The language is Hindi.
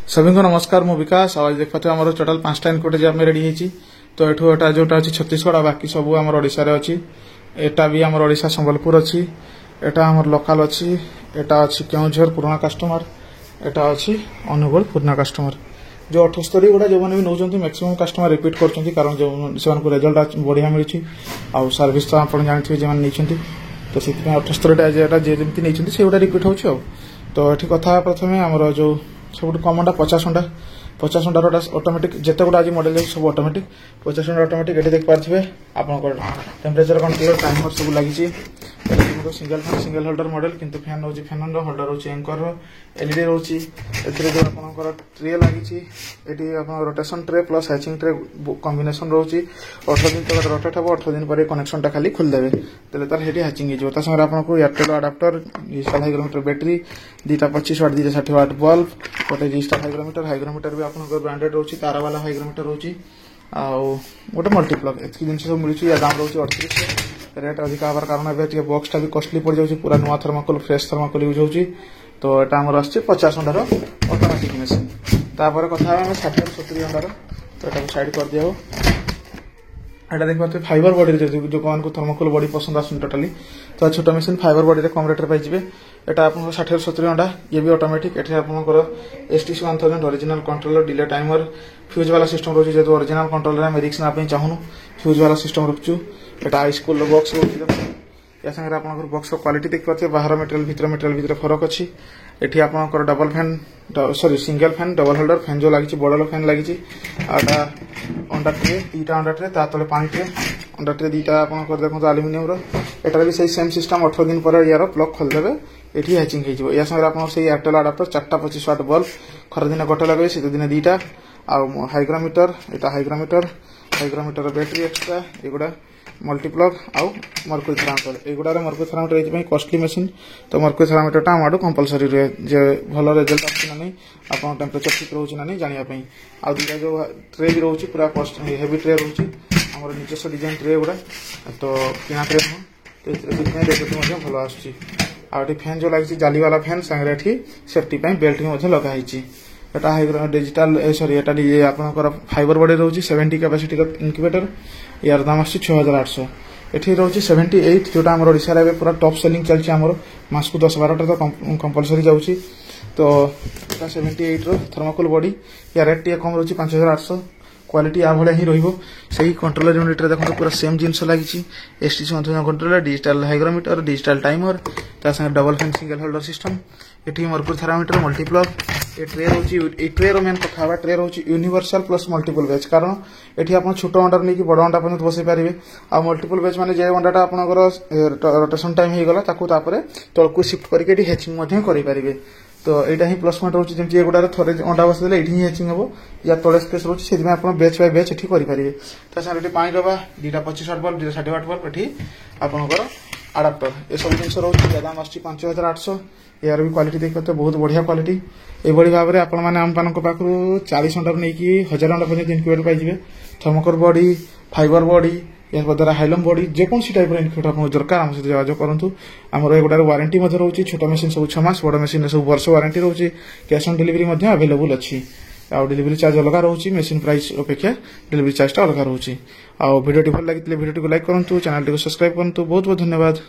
सभी को नमस्कार मु विकास आज देख पाते आम टोटाल 5टा इनपुट एग्जाम रेडी होती तो एटा जोटा अच्छी छत्तीसगढ़ बाकी सब आम ओडिशा रे अच्छी एटा भी आम ओडिशा संबलपुर अच्छी एटा आम लोकल अच्छी एटा अच्छी केउझर पुराना कस्टमर एटा अच्छी अनुगुल पुराना कस्टमर जो 78 गुड़ा जो मैंने भी नौ मैक्सिमम कस्टमर रिपीट कर कारण जो से रिजल्ट बढ़िया मिली आउ सर्विस तो आप जानते जो नहीं तो से 78टा जमी नहीं से गुटा रिपीट हो तो ये कथा प्रथम आमर जो सब कमनटा 50 घंटा ऑटोमेटिक जिते गुड़ा आज मॉडल सब ऑटोमेटिक 50 घंटा ऑटोमेटिक ये देख पारे आप टेम्परेचर कंट्रोलर टाइमर सब लगी सिंगल होल्डर मॉडल किंतु फैन रोचे फैन होल्डर रोचे एंकर एलईडी रोचे जो आपंकर ट्रे लगी rotation tray plus hatching tray combination रोचे 18 दिन तक रोटेट हम 18 दिन पर कनेक्शन टा खाली खोलदेवे तेल तार हेटी हैचिंग हो आपको Airtel adapter digital hygrometer battery 2टा 25 वाट 2टा 60 वाट बल्ब गोटे डिजिटल हाइग्रोमीटर भी आप ब्रांडेड रोचे तारा वाला हाइग्रोमीटर रोचे आउ गोटे मल्टीप्लग एति जिन सब मिलूँ या दाम रोचे 38 रेट अधिक हबार कारण ए बक्सटा भी कस्टली पड़ जाऊँगी पूरा नुआ थर्माकोल फ्रेश थर्माकोल यूज होती तो यहाँ आमर आस 50 घंटार ऑटोमेटिक मेसीन तापर कथा 60-70 घंटार तो यहाँ साइड कर दिया यहाँ देख पाते फाइबर बॉडी जो कौन थर्माकोल बॉडी पसंद आस टोटाली तो छोट मेसीन फाइबर बॉडी कम रेट पाइबे यहाँ आप 60-70 घंटा ये भी ऑटोमेटिक ये आपंकर STC 1000 original controller delay timer fuse वाला सिस्टम रोचे जेहतु ओरिजिनल कंट्रोलर आम रिक्स ना चाहूँ फ्यूज वाला सिस्टम रखुँ यहाँ हाईस्कूल बक्स रोचे या सागर आप बक्स क्वालिटी देखिए पाते बाहर मटेरियल भितर फरक अच्छी ये आपंकर double fan sorry single fan double holder fan जो लगी बड़ फैन लगी अंडा ट्रे 2टा अंडा ट्रे तले पानी ट्रे अंडा ट्रे 2टा आप देखो आलुमिनियम एटार भी सही सेम सिस्टम 18 दिन पर यार प्लग खोलदेवे ये हैचिंग हो या सागर आप एयरटेल अडाप्टर 4टा 25 वाट बल्ब खरा दिन गोटे लगे शीत दिन 2टा आउ हाइग्रोमीटर यहाँ हाइग्रोमीटर बैटेरी एक्सट्रा एगुड़ा मल्टीप्लग आउ मर्क्यूरी थर्मामीटर एगुड़ा मर्क्यूरी थर्मामीटर ये कस्टली मशीन तो मर्क्यूरी थर्मामीटर आम आड़ कंपलसरी रहे जे भल रिजल्ट आना नहीं आप टेम्परेचर ठीक रोचे ना नहीं जानापी आउ 2टा जो ट्रे भी रोचे पूरा हेवी ट्रे रोचे आम निजस्व डिजाइन ट्रे गुड़ा तो किना ट्रे नुह तो देखते भल आसुच्ची फैन जो लगी जाली वाला फैन सांगे सेफ्टी बेल्ट भी लगाई एटा डिजिटल सॉरी एटा आपंकर फाइबर बॉडी रोचे 70 कैपेसिटी इनक्यूबेटर यार दाम आस 6800 ये रोचे 78 जोटा आम ओडिशा पूरा टॉप सेलिंग चलती आम मास को 10-12टा तो कंपलसरी जाऊँगी तो 78 थर्माकोल बॉडी या रेट टे कम रोचे 5800 क्वालिटी आ भाया ही रही कंट्रोलर यूनिट देखो पूरा सेम जिनस लगी STC controller digital hygrometer digital timer तांगे double fan single holder system ये मर्क्यूरी थर्मामीटर मल्टीप्लग ये ट्रे रोचे ट्रे मेन कथा ट्रे रोचे यूनिवर्सल प्लस मल्टीपल बेच कारण ये आप छोट अंडार नहीं बड़ अंडा पर्यटन बसई पारे आ मल्टीपल बेच मैंने जो अंडाटा आपंकर रोटेशन टाइम हो गला तलक सिफ्ट करके हैचिंग करें तो यहाँ ही प्लस पॉइंट रोचे जमी एगुड़ा थे अंडा बसदे ये हैचिंग हम या तले स्पेस रोचे से आप बेच बाय बेच ये करेंगे तो पानी डबा 2टा 25 वाट बल्ब 2टा 60 वाट बल्ब ये आपंकर अडाप्टर ये सब जिन रोचे दाम आस 5800 यार भी क्वालिटी देख पाते बहुत बढ़िया क्वालिटी यही भाव में आपण मैंने आम पाखु 40 घंटा नहीं 1000 घंटा पर्यटन इनक्यूबेटर पाइबे थर्माकोल बॉडी फाइबर बॉडी या द्वारा हाइलम बॉडी जेकोसी टाइप इनक्यूबेटर आप दरकार आम सहित जोगाजोग करूँ आमर एगुड़ा वारंटी रोचे छोट मेसीन सब 6 मास बड़ मेसीन सब वर्ष वारंटी रोचे कैश ऑन डिलीवरी अवेलेबल अच्छी आउ डिलीवरी चार्ज अलग रोचे मेसीन प्राइस अपेक्षा डिलीवरी चार्जटा अलग रोचे आउ वीडियो भल लगी वीडियो को लाइक करूँ चैनल को सब्सक्राइब करूँ बहुत बहुत धन्यवाद।